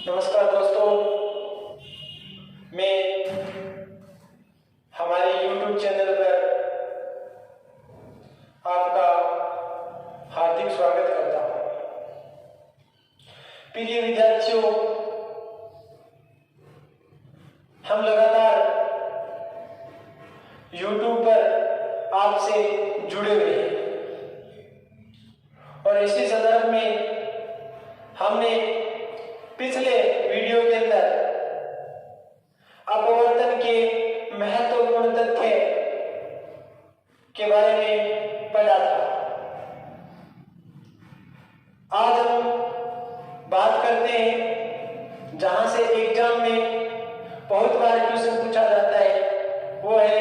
नमस्कार दोस्तों, मैं हमारे YouTube चैनल पर आपका हार्दिक स्वागत करता हूँ। प्रिय विद्यार्थियों, हम लगातार YouTube पर आपसे जुड़े हुए हैं और इसी संदर्भ में हमने पिछले वीडियो के अंदर अपवर्तन के महत्वपूर्ण तथ्य के बारे में पढ़ा था। आज हम बात करते हैं जहां से एग्जाम में बहुत बार क्वेश्चन पूछा जाता है, वो है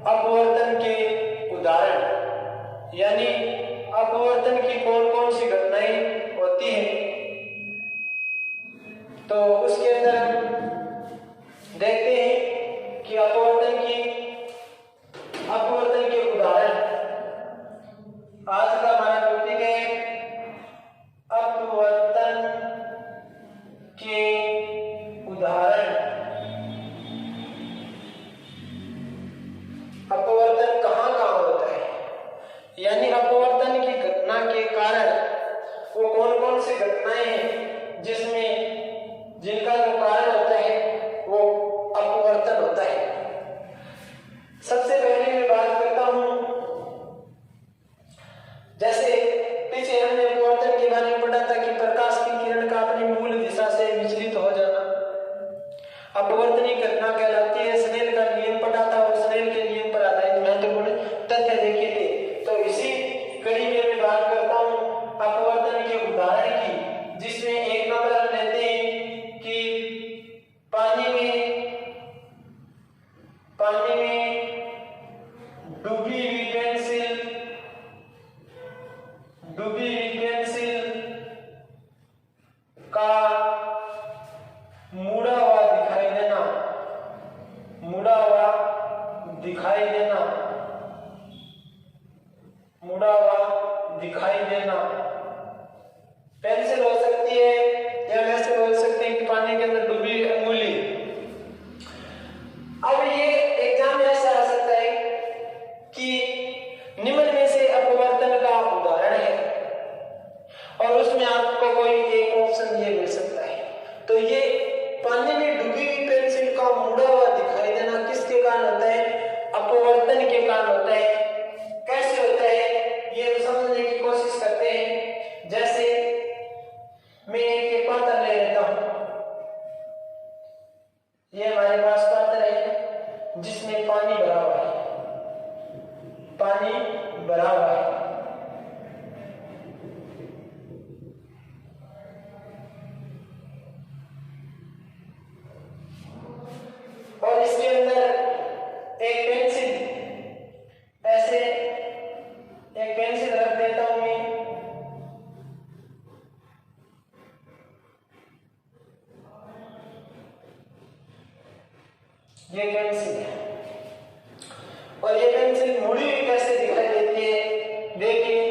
अपवर्तन के उदाहरण, यानी अपवर्तन की कौन कौन सी घटनाएं होती हैं। तो उसके अंदर हम देखते हैं कि अपवर्तन के उदाहरण। आज का हमारा टॉपिक है अपवर्तन के उदाहरण। अपवर्तन कहाँ कहाँ होता है, यानी अपवर्तन की घटना के कारण वो कौन कौन सी घटनाएं हैं जिनका जो कारण होता है वो अपवर्तन होता है। सबसे पहले मैं बात करता हूं, जैसे पीछे हमने अपवर्तन के बारे में पढ़ा था कि प्रकाश की किरण का अपनी मूल दिशा से विचलित हो जाना अपवर्तनीय घटना कहलाती है। स्नेल का नियम पढ़ा था और स्नेल के नियम पर आधारित महत्वपूर्ण तथ्य देखे थे। तो इसी कड़ी में मैं बात करता हूं अपवर्तन के उदाहरण की, जिसमें एक नंबर हम लेते हैं कि पानी में डूबी हुई पेंसिल का मुड़ा हुआ दिखाई देना। पेंसिल हो सकती है या वैसे बोल सकते हैं कि पानी के अंदर डूबी अंगुली। अब ये एग्जाम में ऐसा आ सकता है कि निम्न में से अपवर्तन का उदाहरण है और उसमें आपको कोई एक ऑप्शन ये मिल सकता है। तो ये पानी में डूबी हुई पेंसिल का मुड़ा हुआ दिखाई देना किसके कारण होता है? अपवर्तन के कारण होता है। कैसे होता है ये समझने की कोशिश करते हैं। जैसे मैं एक पात्र ले लेता हूं, ये हमारे पास पात्र है जिसमें पानी भरा हुआ है। और इसके अंदर एक पेंसिल रख देता हूं मैं। ये पेंसिल है और ये पेंसिल मुड़ी हुई कैसे दिखाई देती है? देखिए,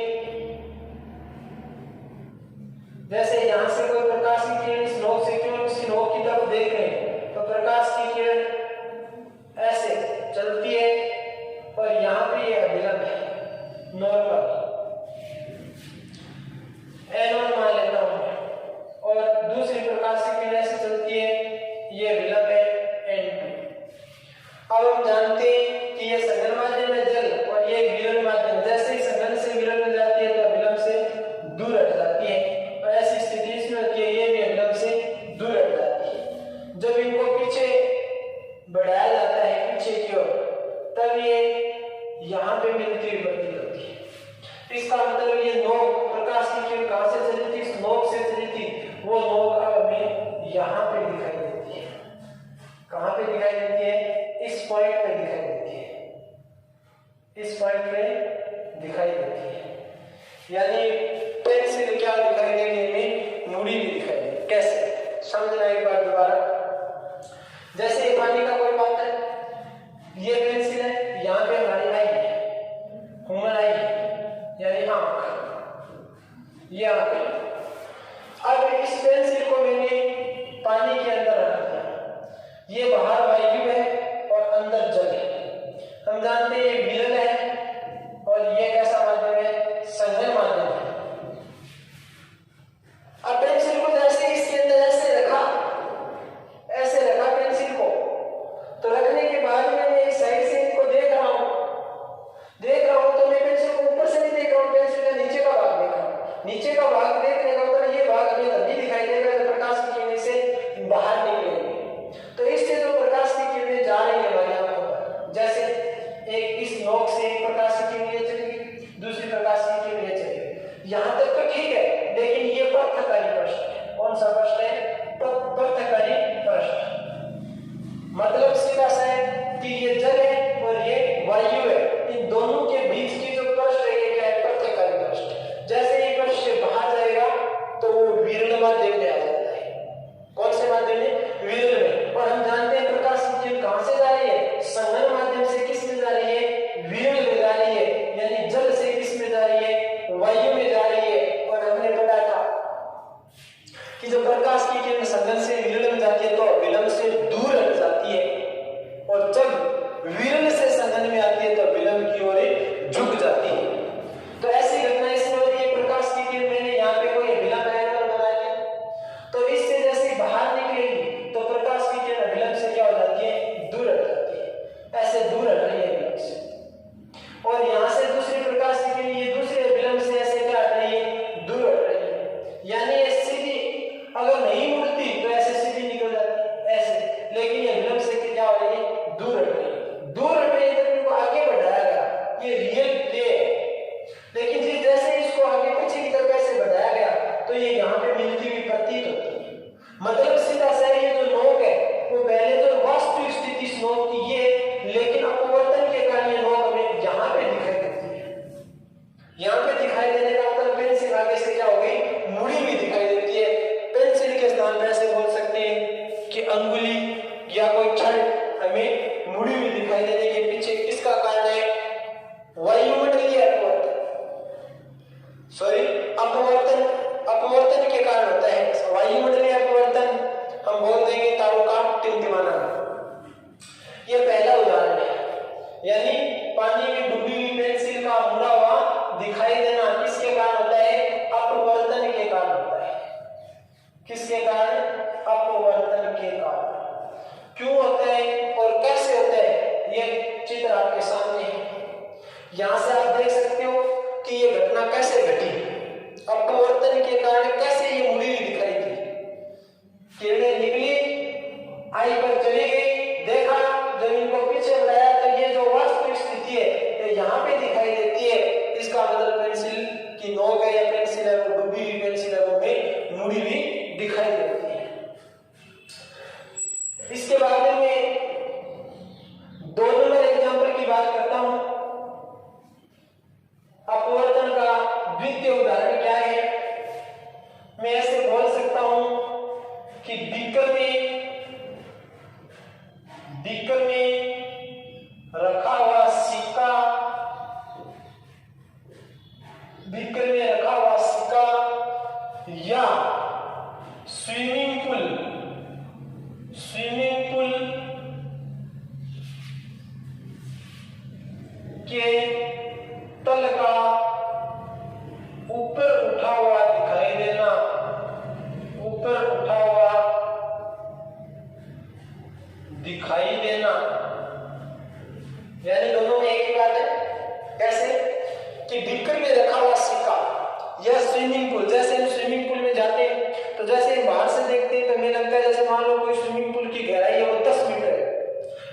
जैसे यहां से कोई प्रकाश की किरण इस नोक से क्यों इसकी नोक की तरफ देख रहे हैं तो प्रकाश की किरण ऐसे चलती है और यहां पे ये अभिलंब है, नॉर्मल N1 मान लेता हूं, और दूसरी प्रकाश की किरण ऐसे चलती है, ये अभिलंब है N2। अब हम जानते हैं कि ये सघन माध्यम है जल और ये विरल माध्यम। जैसे ही सघन से विरल में जाती है तो अभिलंब से दूर हट जाती है और ऐसी स्थिति इसमें होती है, ये भी अभिलंब से दूर हट जाती है। जब इनको पीछे बढ़ाया जाता है पीछे की ओर, तब ये यहाँ पे मिलती हुई प्रतीत होती है। इसका मतलब ये नोक, प्रकाश की किरण कहां से चली थी? इस नोक से चली थी। वो नोक अब हमें यहाँ पे दिखाई देती है। कहां पे दिखाई देती है? इस पॉइंट पे दिखाई देती है। इस पॉइंट पे दिखाई देती है, यानी पेंसिल क्या दिखाई देगी? हमें मुड़ी भी दिखाई देगी। कैसे समझना एक बार दोबारा। जैसे पानी का कोई पात्र है, ये पेंसिल है, यहाँ पे हमारी आई है, ह्यूमन आई है, यानी आंख, ये आंख। अब इस पेंसिल को मैंने बाहर निकलेंगे। तो इससे जो प्रकाश की किरणें जा रही है हमारी आंखों पर, जैसे एक इस नोक से एक प्रकाश की किरणें चलेगी, दूसरी प्रकाश की किरणें चलेगी, यहाँ तक तो ठीक है, लेकिन ये पर्थकारी प्रश्न है। कौन सा प्रश्न है? पर्थकारी प्रश्न। मतलब सीधा सा है कि ये जल है और ये वायु है, इन दोनों के बीच की जो प्रश्न है ये क्या है? पर्थकारी प्रश्न। जैसे ये प्रश्न बाहर जाएगा तो वो विरल माध्यम में आ जाता है। कौन से माध्यम में? विरल में। और हम जानते हैं प्रकाश की किरण कहां से जा रही है? संघन माध्यम से किस में जा रही है? विरल में जा रही है। यानी जल से किस में जा रही है? वायु में जा रही है। और हमने पढ़ा था कि जब प्रकाश की किरण संघन से विरल में जाती है तो विलंब से दूर हट जाती है, और जब विरल से संघन में आती है तो विलंब की ओर झुक जाती है। तो ऐसी घटना इसमें हो रही है। प्रकाश की किरण मैंने यहाँ पे कोई विलंब एंगल बना लिया, तो इससे जैसे बाहर निकलेगी तो प्रकाश की किरण विलंब से क्या हो जाती है? दूर हट जाती है। ऐसे दूर हट रही है विलंब से। और यहाँ से दूसरी प्रकाश की किरण ये दूसरे विलंब से ऐसे क्या हट रही है? दूर हट रही है। यानी ये सीधी अगर नहीं मुड़ती तो ऐसे सीधी निकल जाती है ऐसे, लेकिन ये विलंब से क्या हो रही है? दूर हट रही है। दूर हट रही है तो इनको आगे बढ़ाया गया, ये रियल प्ले है। लेकिन जिस जैसे इसको आगे पीछे की तरफ ऐसे बढ़ाया गया तो ये यहाँ पे मिलती हुई प्रतीत होती है। मतलब सीधा सा ये जो नोक है वो पहले तो वास्तविक स्थिति इस नोक की ये, लेकिन अपवर्तन के कारण ये नोक हमें यहाँ पे दिखाई देती है। यहाँ पे दिखाई देने का मतलब पेंसिल आगे से क्या हो गई? मुड़ी हुई दिखाई देती है। पेंसिल के स्थान पे ऐसे बोल सकते हैं कि अंगुली या कोई छड़ हमें मुड़ी हुई दिखाई देने के पीछे किसका कारण है? वायुमंडलीय अपवर्तन, अपवर्तन के कारण होता है। वायुमंडलीय अपवर्तन हम बोल देंगे तारों का टिमटिमाना। यह पहला उदाहरण है। यानी पानी में डूबी हुई पेंसिल का मुड़ा हुआ दिखाई देना किसके कारण होता है? अपवर्तन के कारण होता है। किसके कारण? अपवर्तन के कारण। क्यों होता है और कैसे होता है ये चित्र आपके सामने है। यहां से आप देख सकते हो कि ये घटना कैसे घटी। अपवर्तन के कारण कैसे ये मुड़ी हुई दिखाई दी। किरणें निकली, आई पर चली गई, देखा, जब इनको पीछे बढ़ाया तो ये जो वास्तविक स्थिति है ये यहाँ पे दिखाई देती है। इसका मतलब पेंसिल की नोक है या पेंसिल है वो डूबी हुई पेंसिल है वो में मुड़ी हुई दिखाई देती है। इसके बाद में 2 नंबर एग्जाम्पल की बात करता हूं। अपवर्तन का द्वितीय उदाहरण क्या है? मैं ऐसे बोल सकता हूं कि बीकर में रखा हुआ सिक्का, बीकर में रखा हुआ सिक्का या स्विमिंग पूल के तल का ऊपर उठा हुआ दिखाई देना, ऊपर उठा हुआ दिखाई देना, यानी दोनों में एक ही बात है। कैसे? कि बीकर में रखा हुआ सिक्का या स्विमिंग पूल। जैसे हम स्विमिंग पूल में जाते हैं तो जैसे हम बाहर से देखते हैं तो हमें लगता है जैसे मान लो कोई स्विमिंग पूल की गहराई है वो 10 मीटर है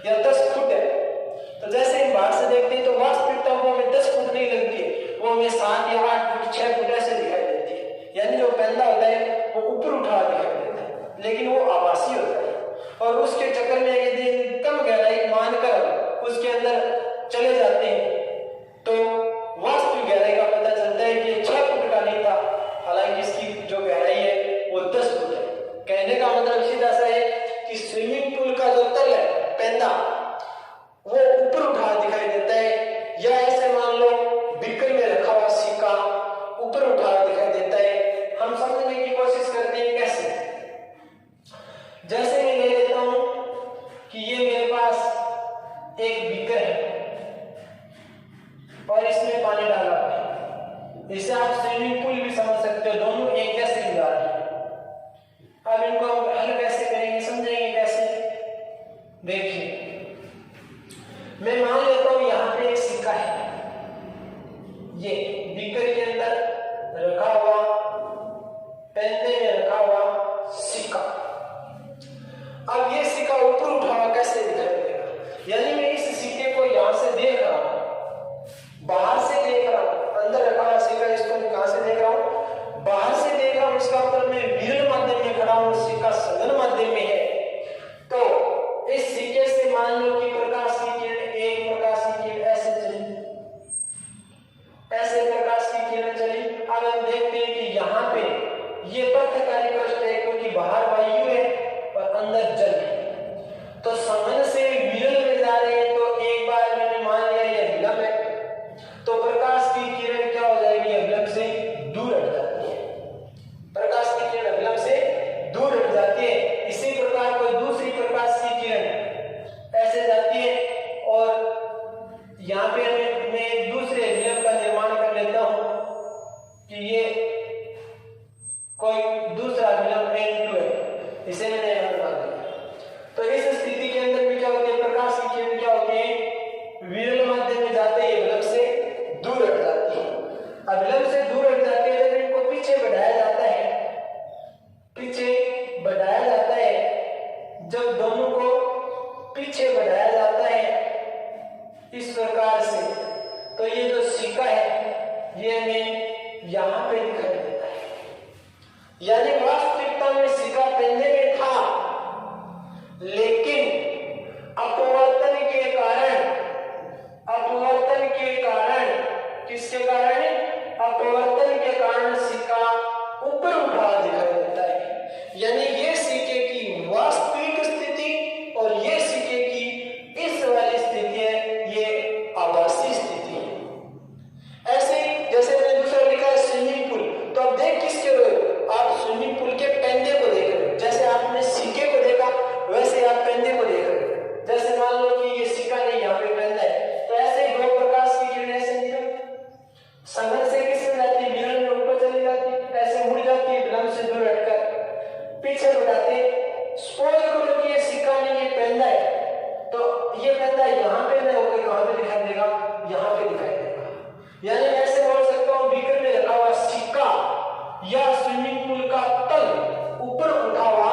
या 10 फुट है। तो जैसे हम बाहर से देखते हैं तो वास्तविकता वो हमें 10 फुट नहीं लगती है, वो हमें 7 या 8 फुट 6 फुट ऐसे दिखाई देती है। यानी जो पैदा होता है वो ऊपर उठा दिखाई देता है, लेकिन वो आभासी होता है। और उसके चक्कर में यदि कम गहराई मानकर उसके अंदर चले जाते हैं तो वास्तविक गहराई का पता चलता है कि 6 फुट का नहीं था, हालांकि इसकी जो गहराई है वो 10 फुट है। कहने का मतलब सीधा सा है कि स्विमिंग पूल का जो तल है पैदा वो ऊपर उठा दिखाई देता है, या ऐसे मान लो बीकर में रखा हुआ सिक्का ऊपर उठा दिखाई देता है। हम समझने की कोशिश करते हैं कैसे। जैसे मैं ले लेता हूं कि ये मेरे पास एक बीकर है और इसमें पानी डाला हुआ है। इसे आप स्विमिंग पूल भी समझ सकते हो, दोनों एक जैसे उदाहरण है। अब इनको हल कैसे करेंगे, समझेंगे कैसे? देखिए, मैं मान लेता हूं यहाँ पे ऊपर उठा हुआ कैसे दिखाई देगा? यानी मैं इस सिक्के को यहाँ से देख रहा हूँ, बाहर से देख रहा हूँ, अंदर रखा हुआ सिक्का इसको कहाँ से देख रहा हूँ? बाहर से देख रहा हूँ। इसका मतलब मैं विरल माध्यम में खड़ा हूँ, सिक्का सघन माध्यम में है। तो इस सिक्के से मान लो कि प्रकाश की किरण, एक प्रकाश की किरण ऐसे चली, ऐसे प्रकाश की किरण चली। अब हम देखते हैं कि यहाँ पे ये पथकारी पृष्ठ है क्योंकि बाहर वायु है और अंदर जल है। तो सघन से विरल में जा रहे हैं, तो एक बार मैंने मान लिया ये विलंब है, तो प्रकाश की किरण क्या हो जाएगी? विलंब से दूर हट जाती है। प्रकाश की किरण विलंब से दूर हट जाती है। इसी प्रकार कोई दूसरी प्रकाश की किरण ऐसे जाती है और यहाँ पे मैं एक दूसरे विलंब का निर्माण कर लेता हूँ कि ये कोई दूसरा विलंब N2 है, इसे मैंने यहाँ बना दिया। तो इस स्थिति के अंदर भी क्या होती है? प्रकाश की किरण क्या होती है? विरल माध्यम में जाते ही विलंब से दूर हट जाती है। अब विलंब से दूर हट जाती है, जब इनको पीछे बढ़ाया जाता है, पीछे बढ़ाया जाता है, जब दोनों को पीछे बढ़ाया जाता है इस प्रकार से, तो ये जो सिक्का है ये हमें यहाँ पे दिखाई देता है। यानी वास्तविकता में सिक्का पहले में था, लेकिन अपवर्तन के कारण किसके कारण? अपवर्तन के कारण सिक्का ऊपर उठा दिखाई देता है। यानी ये सिक्के की वास्तविक स्थिति और ये सिक्के की इस वाली स्थिति है, ये आभासी स्थिति है। ऐसे जैसे मैंने दूसरा लिखा है स्विमिंग पूल, तो आप देख किसके रहे हो? आप स्विमिंग पूल के पेंदे को देख रहे हो। जैसे आपने सिक्के को देखा वैसे आप पेंदे को देख रहे हो। जैसे मान लो कि ये सिक्का नहीं, यहाँ पे पेंदा है, तो ऐसे ही दो प्रकाश की किरण ऐसे निकल सघन से किसमें जाती है? विरल में ऊपर चली जाती है, ऐसे मुड़ जाती है, विलंब से दूर हटकर पीछे बढ़ाते। सपोज करो कि ये सिक्का नहीं, ये पेंदा है, तो ये पेंदा यहाँ पे नहीं होकर कहाँ पे दिखाई देगा? यहाँ पे दिखाई देगा। यानी ऐसे बोल सकता हूँ बीकर में रखा हुआ सिक्का या स्विमिंग पूल का तल ऊपर उठा हुआ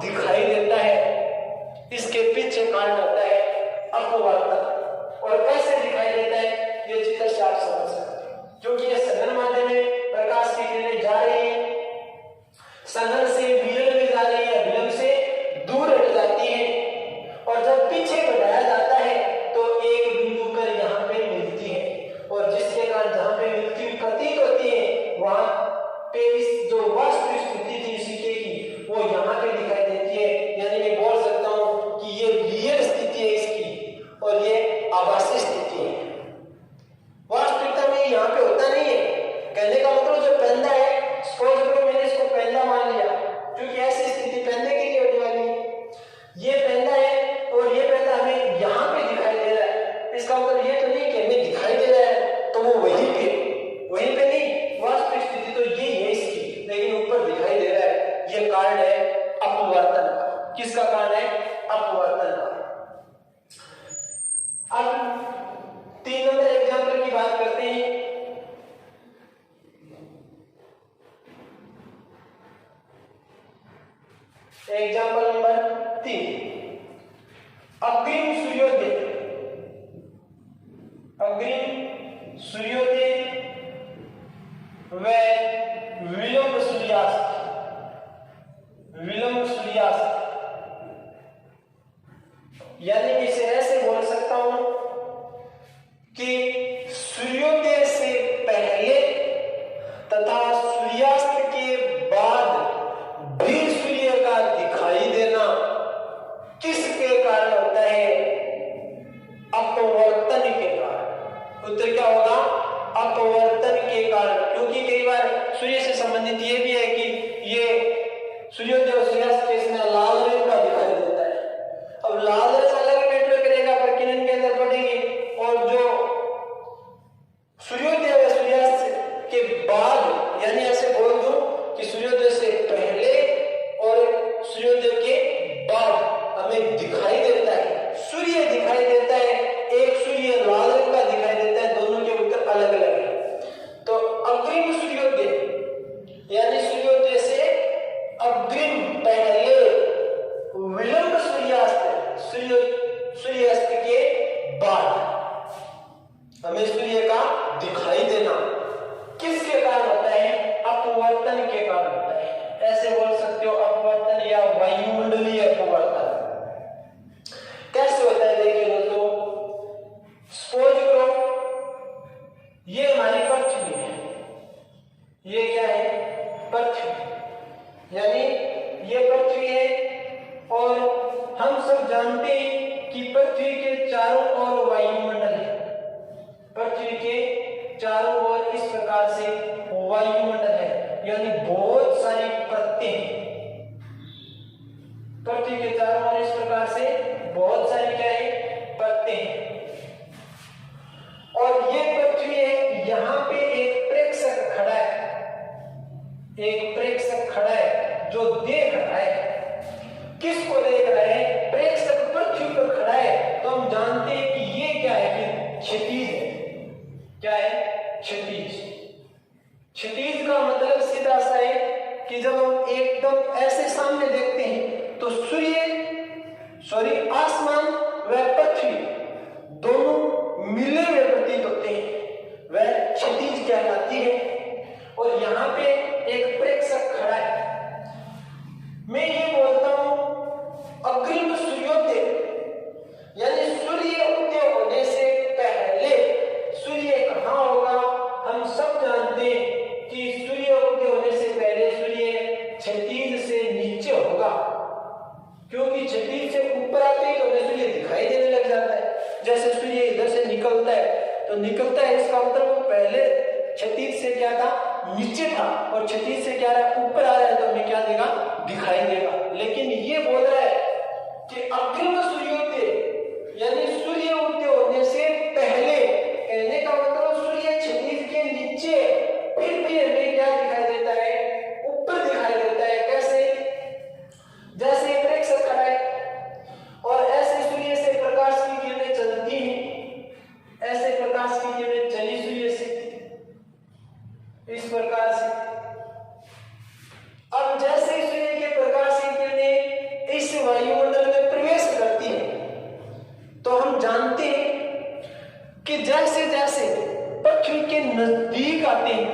दिखाई देता है। इसके पीछे कारण होता है अपवर्तन। और कैसे दिखाई देता है ये चित्र से आप समझ सकते हैं, क्योंकि ये सघन माध्यम में प्रकाश की किरणें जा रही है, सघन से विरल में जा रही है, विलंब से दूर हट जाती है, और जब पीछे बढ़ाया जाता है तो एक बिंदु पर यहाँ पे मिलती है, और जिसके कारण जहाँ पे मिलती हुई प्रतीत होती है वहां पे इस जो वास्तविक स्थिति थी सिक्के की वो यहाँ पे दिखाई देती है। यानी मैं बोल सकता हूँ कि ये रियल स्थिति है इसकी और ये आभासी स्थिति है। वास्तविकता में यहाँ पे होता नहीं है। कहने का मतलब जो पेंदा है, सपोज करो मैंने इसको पेंदा मान लिया, क्योंकि ऐसी स्थिति पेंदे के लिए होने वाली है। ये पेंदा है और ये पेंदा हमें यहाँ पे दिखाई दे रहा है, इसका मतलब ये तो नहीं कि हमें दिखाई दे रहा है तो वो वहीं पे नहीं, वास्तविक स्थिति तो यही है इसकी, लेकिन ऊपर दिखाई दे रहा है। ये कारण है अपवर्तन का। किसका कारण है? अपवर्तन का। अब 3 नंबर एग्जाम्पल की बात करते हैं। एग्जाम्पल नंबर 3, अग्रिम सूर्योदय। अग्रिम सूर्योदय व विलंब सूर्यास्त। विलंब सूर्यास्त यानी इसे ऐसे बोल सकता हूं कि सूर्योदय से पहले तथा सूर्यास्त के बाद भी सूर्य का दिखाई देना किसके कारण होता है? अपवर्तन के कारण। उत्तर क्या होगा? अपवर्तन के कारण। क्योंकि कई बार सूर्य से संबंधित ये भी है कि ये सूर्योदय और सूर्यास्त के इसमें लाल रंग का दिखाई देता है। अब लाल रंग अलग मैटर करेगा पर किरण के अंदर पड़ेगी, और जो सूर्योदय और सूर्यास्त के बाद, यानी ऐसे बोल दूं कि सूर्योदय से पहले और सूर्योदय के बाद हमें दिखाई देता है, सूर्य दिखाई देता है। एक सूर्य लाल रंग का दिखाई देता है, दोनों के उत्तर अलग अलग है। तो अग्रिम सूर्योदय यानी सूर्योदय से अग्रिम पहले ये पृथ्वी है और हम सब जानते हैं कि पृथ्वी के चारों ओर वायुमंडल है। पृथ्वी के चारों ओर इस प्रकार से वायुमंडल है, यानी बहुत सारी परतें हैं। पृथ्वी के चारों ओर इस प्रकार से बहुत सारी क्या है, परतें हैं। और ये पृथ्वी है, यहाँ पे एक प्रेक्षक खड़ा है, एक प्रेक्षक खड़ा है जो देख रहा है। किसको देख रहा है? प्रेक्षक पृथ्वी पर खड़ा है, तो हम जानते हैं कि ये क्या है, कि क्षितिज है। क्या है? क्षितिज। क्षितिज का मतलब सीधा सा है कि जब हम एकदम ऐसे सामने देखते हैं तो आसमान व पृथ्वी दोनों मिले हुए प्रतीत होते हैं, वह क्षितिज कहलाती है। और यहाँ पे एक प्रेक्षक खड़ा है। मैं ये बोलता हूं अग्रिम सूर्योदय, यानी सूर्य उदय होने से पहले सूर्य कहाँ होगा? हम सब जानते हैं कि सूर्य उदय होने से पहले सूर्य क्षितिज से नीचे होगा, क्योंकि क्षितिज से ऊपर आते ही तो हमें सूर्य दिखाई देने लग जाता है। जैसे सूर्य इधर से निकलता है तो निकलता है, इसका मतलब वो पहले क्षितिज से क्या था, नीचे था, और क्षितिज से क्या रहा, ऊपर आ रहा है, तो हमें क्या देगा, दिखाई देगा। लेकिन ये बोल रहा है कि अग्रिम सूर्योदय, यानी सूर्य उदय होने से पहले, कहने का मतलब सूर्य क्षितिज के नीचे, फिर भी हमें क्या दिखाई देता है, ऊपर दिखाई देता है। कैसे? जैसे प्रेक्षक खड़ा है और ऐसे सूर्य से प्रकाश की किरणें चलती हैं, ऐसे प्रकाश की किरणें चली सूर्य से इस प्रकार से। अब जैसे ही सूर्य के प्रकाश की किरणें इस वायुमंडल में प्रवेश करती है, तो हम जानते हैं कि जैसे जैसे पृथ्वी के नजदीक आते हैं,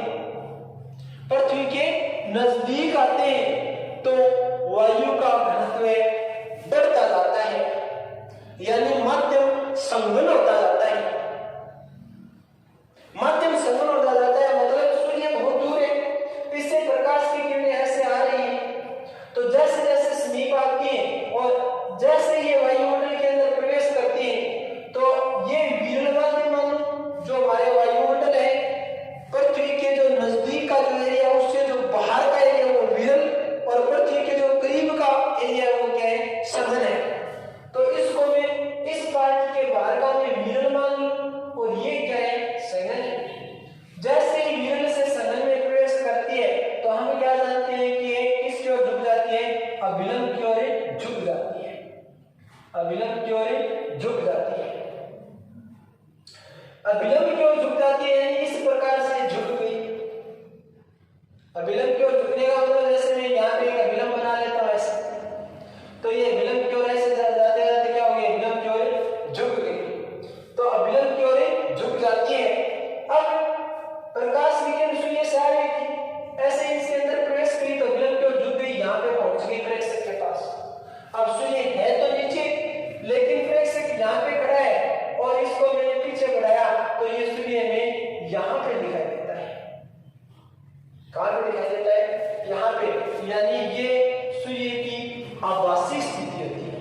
पृथ्वी के नजदीक आते हैं, तो वायु का घनत्व बढ़ता जाता है, यानी माध्यम संघन होता जाता है। माध्यम संघन होता जाता है मतलब सूर्य बहुत दूर है, इससे प्रकाश की किरणें ऐसे आ रही हैं, तो जैसे जैसे समीप आती हैं और जैसे ये वायुमंडल के अंदर प्रवेश करती हैं, तो ये विरल माध्यम जो हमारे वायुमंडल है, पृथ्वी के जो नजदीक का जो एरिया, उससे जो बाहर का एरिया वो विरल, और पृथ्वी के जो करीब का एरिया वो क्या है, सघन है। तो इसको मैं इस पार्ट के बाहर का मैं विरल मान लूं, और ये क्या है, सघन है। जैसे ही विरल से सघन में प्रवेश करती है, तो हम क्या जानते हैं कि ये किसकी ओर झुक जाती है, अभिलंब की ओर झुक जाती है, अभिलंब की ओर झुक जाती है। अभिलंब की ओर झुक जाती है, यानी इस प्रकार से झुक गई। अभिलंब की ओर झुकने का मतलब जैसे मैं यहाँ पे एक अभिलंब बना लेता हूँ ऐसे, तो ये अभिलंब की ओर ऐसे जाते जाते क्या हो गया, अभिलंब की ओर झुक गई, तो अभिलंब की ओर झुक जाती है। अब प्रकाश की किरण सूर्य से आ रही थी, ऐसे इसके अंदर प्रवेश करी तो अभिलंब की ओर झुक गई, यहाँ पे पहुंच गई प्रेक्षक के पास। अब सूर्य है तो नीचे, लेकिन प्रेक्षक यहाँ पे खड़ा है और इसको मैंने पीछे बढ़ाया, तो ये सूर्य में यहाँ पे दिखाई देता है। कहाँ पे दिखाई देता है? यहाँ पे, यानी ये सूर्य की आभासी स्थिति होती है।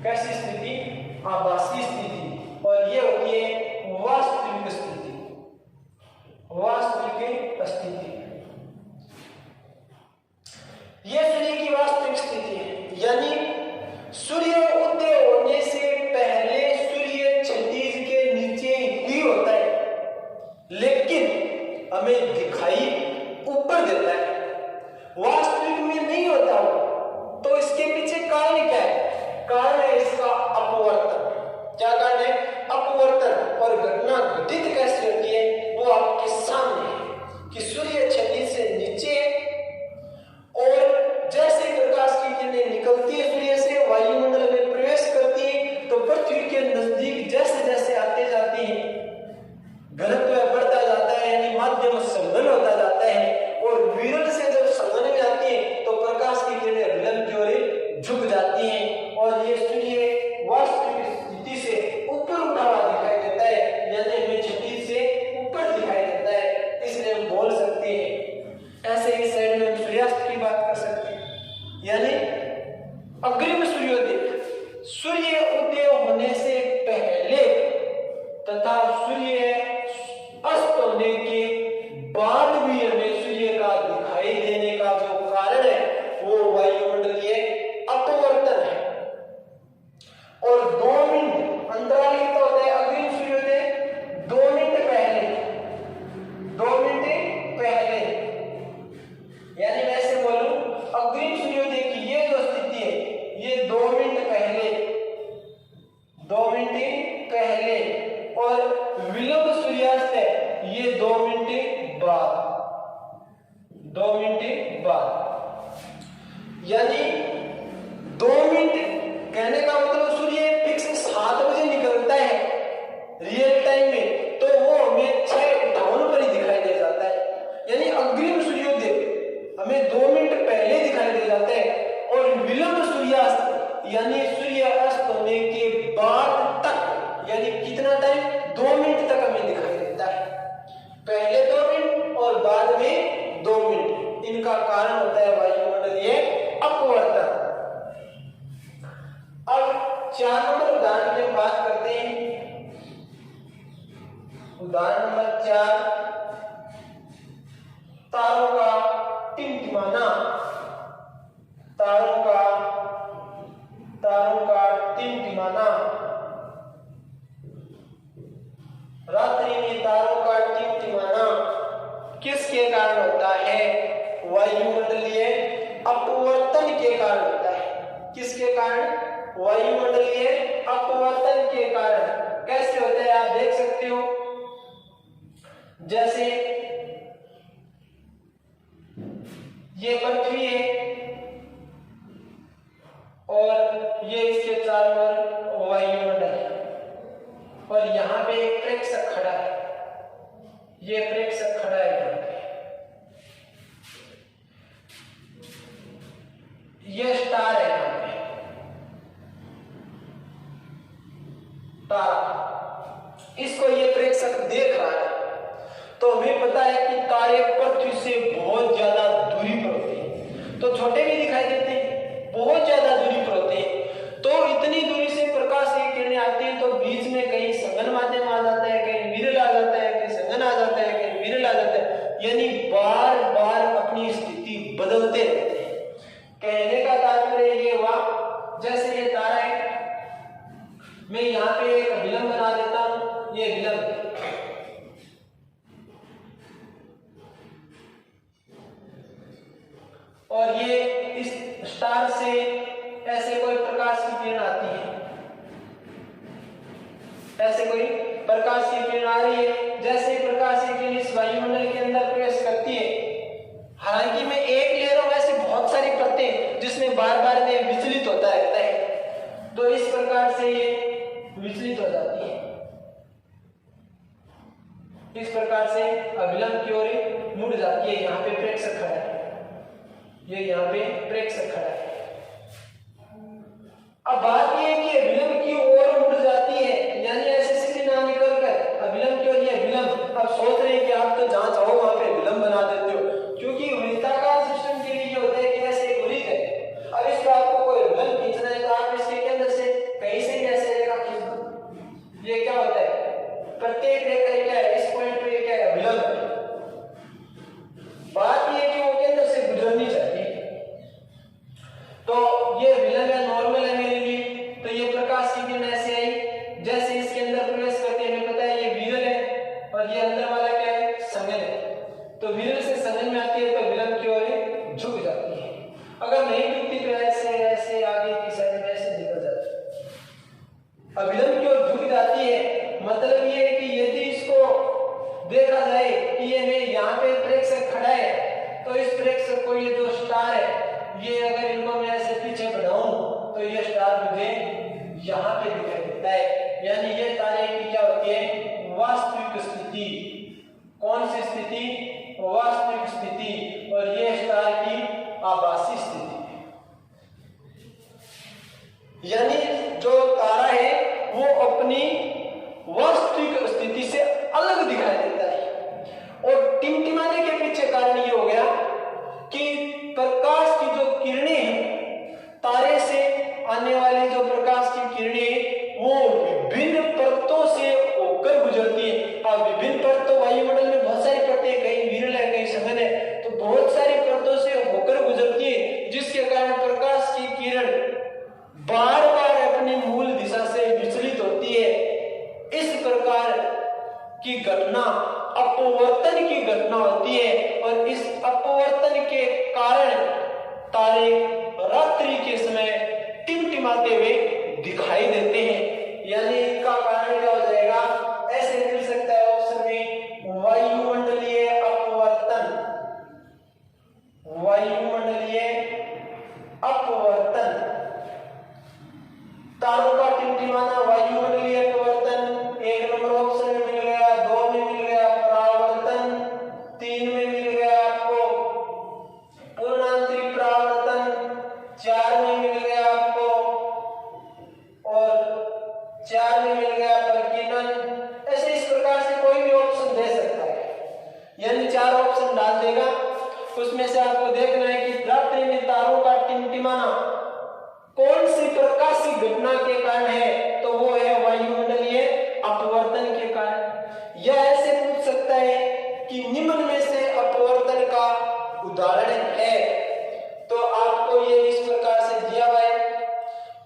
कैसी स्थिति? आभासी स्थिति, और ये होती है वास्तविक स्थिति, वास्तविक स्थिति। ये सूर्य की वास्तविक स्थिति है, यानी सूर्य उदय होने से पहले सूर्य क्षितिज के नीचे ही होता है, लेकिन हमें दिखाई ऊपर देता है, वास्तविक में नहीं होता वो। तो इसके पीछे कारण क्या है? कारण है इसका अपवर्तन। क्या कारण है? अपवर्तन। और घटना घटित कैसे होती है वो आपके सामने है कि सूर्य क्षितिज से नीचे है, और जैसे प्रकाश की किरणें निकलती है सूर्य से, वायुमंडल में प्रवेश करती है, तो पृथ्वी के नजदीक जैसे जैसे आते जाती है, घनत्व बढ़ता जाता है, यानी माध्यम संघन होता जाता है, और विरल से जब संघन में आती है तो प्रकाश की किरणें विलंब की ओर झुक जाती हैं, और ये सूर्य वास्तविक स्थिति से ऊपर उठा हुआ दिखाई देता है, यानी हमें क्षितिज से ऊपर दिखाई देता है। इसलिए हम बोल सकते हैं अग्रिम सूर्योदय, सूर्य उदय होने से पहले तथा सूर्य अस्त होने के बाद भी हमें सूर्य का दिखाई देने का जो कारण है वो वायुमंडलीय अपवर्तन है। और 2 मिनट अंतराल कितना होता है अग्रिम सूर्योदय? 2 मिनट पहले, 2 मिनट पहले, यानी मैं ऐसे बोलूं अग्रिम सूर्योदय की ये जो स्थिति है ये 2 मिनट पहले, 2 मिनट पहले, और विलंब सूर्यास्त है ये 2 मिनट बाद, 2 मिनट बाद, यानी 2 मिनट कहने का मतलब सूर्य फिक्स 7 बजे निकलता है रियल टाइम में, तो वो हमें 6:58 पर ही दिखाई दे जाता है। यानी अग्रिम सूर्योदय हमें 2 मिनट पहले दिखाई दे जाता है, और विलंब सूर्यास्त यानी सूर्य अस्त होने के बाद तक, यानी कितना टाइम? 2 मिनट तक हमें दिखाई देता है। पहले 2 मिनट और बाद में 2 मिनट, इनका कारण होता है वायुमंडलीय अपवर्तन। अब 4 नंबर उदाहरण में बात करते हैं। उदाहरण नंबर 4, तारों का टिमटिमाना, तारों का टिमटिमाना। रात्रि में तारों का टिमटिमाना किसके कारण होता है? वायुमंडलीय अपवर्तन के कारण होता है। किसके कारण? वायुमंडलीय अपवर्तन के कारण। कैसे होता है आप देख सकते हो, जैसे ये पृथ्वी है और ये इसके चारों ओर वायुमंडल है, और यहाँ पे एक प्रेक्षक खड़ा है, ये प्रेक्षक खड़ा है यहाँ पे, ये स्टार है यहाँ पे, तारा, इसको ये प्रेक्षक देख रहा है। तो हमें पता है कि तारे पृथ्वी से बहुत ज्यादा दूरी पर होते हैं, तो छोटे भी दिखाई देते हैं, बहुत ज्यादा दूरी पर होते हैं। तो इतनी दूरी से प्रकाश की किरणें आती हैं, तो बीच में कहीं संघन माध्यम आ जाता है, कहीं विरल आ जाता है, कहीं संघन आ जाता है, कहीं विरल आ जाता है, यानी बार बार अपनी स्थिति बदलते रहते हैं। कहने का तात्पर्य ये हुआ, जैसे ये तारा है, मैं यहाँ पे एक विलंब बना देता हूं, ये विलंब, और ये इस स्टार से ऐसे कोई प्रकाश की किरण आती है, ऐसे कोई प्रकाश की किरण आ रही है। जैसे प्रकाश की किरण इस वायुमंडल के अंदर प्रवेश करती है, हालांकि मैं एक ले रहा हूं, ऐसे बहुत सारी परतें जिसमें बार बार में विचलित होता रहता है, तो इस प्रकार से ये विचलित हो जाती है, इस प्रकार से अविलंब की ओर मुड़ जाती है। यहाँ पे प्रेक्षक खड़ा है, ये यहाँ पे प्रेक्षक खड़ा है। अब बात ये है कि अविलंब की ओर मुड़ जाती है, यानी ऐसे सीधे ना निकल कर अविलंब की ओर, ये अविलंब। अब सोच रहे हैं कि आप तो जहां चाहो वहां पे विलंब बना देते हो, क्योंकि वृत्ताकार सिस्टम के लिए ये होता है कि ऐसे एक वृत्त है, अब इस पर आपको कोई विलंब खींचना है तो आप इसके अंदर से कहीं से भी ऐसे रेखा खींच दो। ये क्या होता है? प्रत्येक रेखा क्या है? इस पॉइंट पे क्या है? विलंब है। बात ये है कि वो केंद्र से गुजरनी चाहिए, तो ये विलंब है, नॉर्मल है मेरे लिए। तो ये प्रकाश की किरण ऐसे आई, जैसे इसके अंदर प्रवेश करते हैं, हमें पता है ये विरल है और ये अंदर वाला क्या है? संघन है। तो विरल से संघन में आती है तो विलंब की ओर झुक जाती है। अगर नहीं झुकती तो ऐसे ऐसे आगे की साइड में ऐसे निकल जाती है। अब विलंब की ओर झुक जाती है, मतलब ये है कि यदि इसको देखा जाए कि ये मैं यहाँ पे प्रेक्षक खड़ा है, तो इस प्रेक्षक को, ये जो स्टार है, ये अगर इनको मैं ऐसे पीछे बढ़ाऊं तो ये स्टार मुझे यहाँ पे दिखाई देता है। यानी ये तारे की क्या होती है? वास्तविक स्थिति। कौन सी स्थिति? वास्तविक स्थिति। और ये स्टार की आभासी स्थिति। यानी जो तारा है वो अपनी वास्तविक स्थिति से अलग दिखाई देता है। और टिमटिमाने के पीछे कारण ये हो गया कि प्रकाश की जो किरणें हैं तारे से तारे रात्रि के समय टिमटिमाते हुए दिखाई देते हैं। यानी इनका कारण क्या हो जाएगा, ऐसे मिल सकता है ऑप्शन में वायुमंडलीय अपवर्तन। वायुमंडलीय अपवर्तन, तारों का टिमटिमाना वायुमंडलीय अपवर्तन, 1 नंबर ऑप्शन में मिल गया, 2 में मिल गया परावर्तन, 3 में मिल गया आपको पूर्णांतरिक परावर्तन, 4 में मिल गया आपको और 4 में मिल गया प्रकीर्णन। ऐसे इस प्रकार से कोई भी ऑप्शन दे सकता है, यानी 4 ऑप्शन डाल देगा। उसमें से आपको देखना है कि रात्रि में तारों का टिमटिमाना कौन सी प्रकाशिक घटना के कारण है, तो वो है वायुमंडलीय अपवर्तन के कारण। यह ऐसे पूछ सकता है कि निम्न में से अपवर्तन का उदाहरण है, तो आपको ये इस प्रकार से दिया हुआ है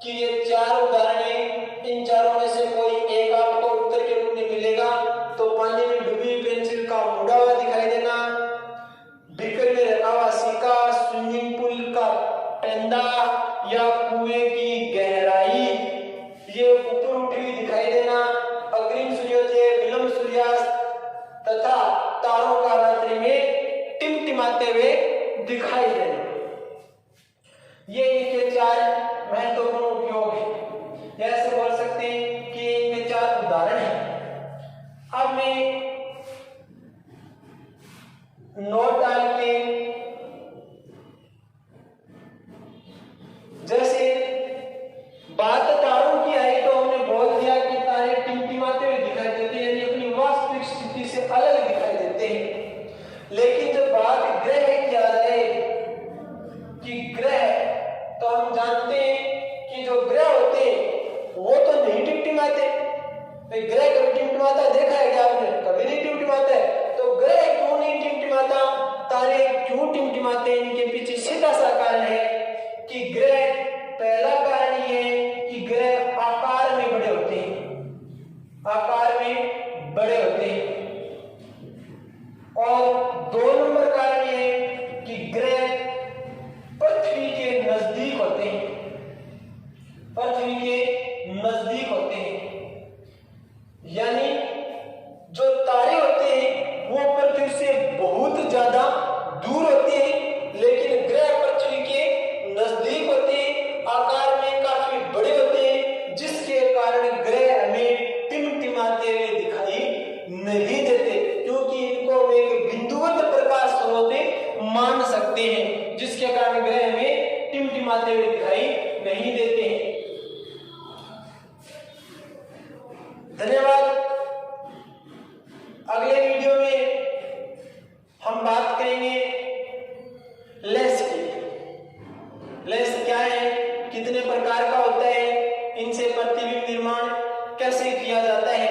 कि ये 4 उदाहरण हैं, इन चारों में से कोई एक आपको उत्तर के रूप में मिलेगा। तो पानी में डूबी पेंसिल का मुड़ा हुआ दिखाई देना, बीकर में रखा हुआ सिक्का, स्विमिंग पूल का पेंदा या कुएं की गहराई ये ऊपर उठी हुई दिखाई देना, अग्रिम सूर्योदय, विलंब सूर्यास्त तथा तारों का रात्रि में टिमटिमाते हुए दिखाई देना, ये इनके 4 महत्वपूर्ण उपयोग है। ऐसे बोल सकते हैं कि इनके 4 उदाहरण हैं। अब मैं नोट डाल के, जैसे बात तारों की आई तो हमने बोल दिया कि तारे टिमटिमाते हुए दिखाई देते हैं, यानी अपनी वास्तविक स्थिति से अलग दिखाई देते हैं। लेकिन जब बात ग्रह की आ जाए कि ग्रह, तो हम जानते हैं कि जो ग्रह होते हैं वो तो नहीं टिमटिमाते। ग्रह कभी टिमटिमाता देखा है क्या आपने? कभी नहीं टिमटिमाता है। तो ग्रह क्यों नहीं टिमटिमाता, तारे क्यों टिमटिमाते हैं? इनके पीछे सीधा सा कारण है कि ग्रह, पहला कारण ये है कि ग्रह आकार में बड़े होते हैं, आकार में बड़े होते हैं। और 2 नंबर कारण ये है कि ग्रह पृथ्वी के नजदीक होते हैं, पृथ्वी के नजदीक होते हैं। यानी जो तारे होते हैं वो पृथ्वी से बहुत ज्यादा दूर होते हैं, लेकिन ग्रह पृथ्वी के नजदीक होते हैं, आकार में काफी बड़े होते हैं, जिसके कारण ग्रह हमें टिमटिमाते हुए दिखाई नहीं देते, क्योंकि इनको एक बिंदुवत प्रकाश स्रोत मान सकते हैं, जिसके कारण ग्रह हमें टिमटिमाते हुए दिखाई नहीं देते हैं। धन्यवाद। अगले वीडियो में हम बात करेंगे लेंस की। लेंस क्या है, कितने प्रकार का होता है, इनसे प्रतिबिंब निर्माण कैसे किया जाता है,